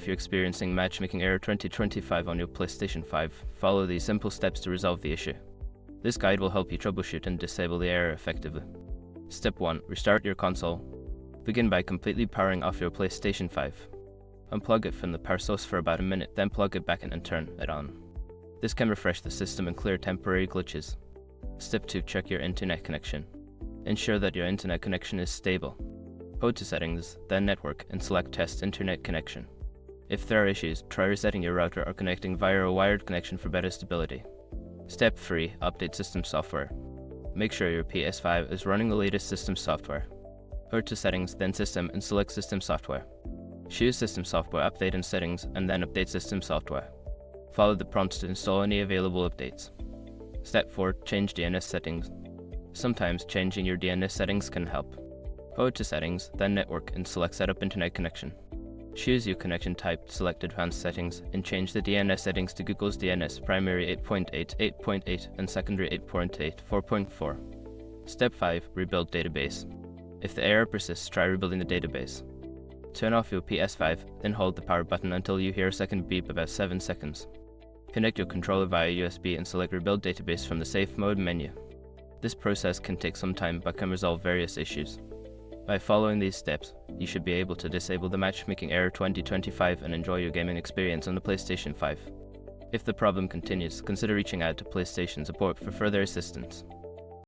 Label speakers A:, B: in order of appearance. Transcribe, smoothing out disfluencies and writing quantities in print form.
A: you're experiencing Matchmaking Error 2025 on your PlayStation 5, follow these simple steps to resolve the issue. This guide will help you troubleshoot and disable the error effectively. Step 1. Restart your console. Begin by completely powering off your PlayStation 5. Unplug it from the power source for about a minute, then plug it back in and turn it on. This can refresh the system and clear temporary glitches. Step 2. Check your internet connection. Ensure that your internet connection is stable. Go to Settings, then Network, and select Test Internet Connection. If there are issues, try resetting your router or connecting via a wired connection for better stability. Step 3. Update system software. Make sure your PS5 is running the latest system software. Go to Settings, then System, and select System Software. Choose System Software Update in Settings, and then Update System Software. Follow the prompts to install any available updates. Step 4. Change DNS settings. Sometimes changing your DNS settings can help. Go to Settings, then Network, and select Setup Internet Connection. Choose your connection type, select Advanced Settings, and change the DNS settings to Google's DNS Primary 8.8, 8.8, and Secondary 8.8, 4.4. Step 5. Rebuild database. If the error persists, try rebuilding the database. Turn off your PS5, then hold the power button until you hear a second beep about 7 seconds. Connect your controller via USB and select Rebuild Database from the Safe Mode menu. This process can take some time but can resolve various issues. By following these steps, you should be able to disable the Matchmaking Error 2025 and enjoy your gaming experience on the PlayStation 5. If the problem continues, consider reaching out to PlayStation support for further assistance.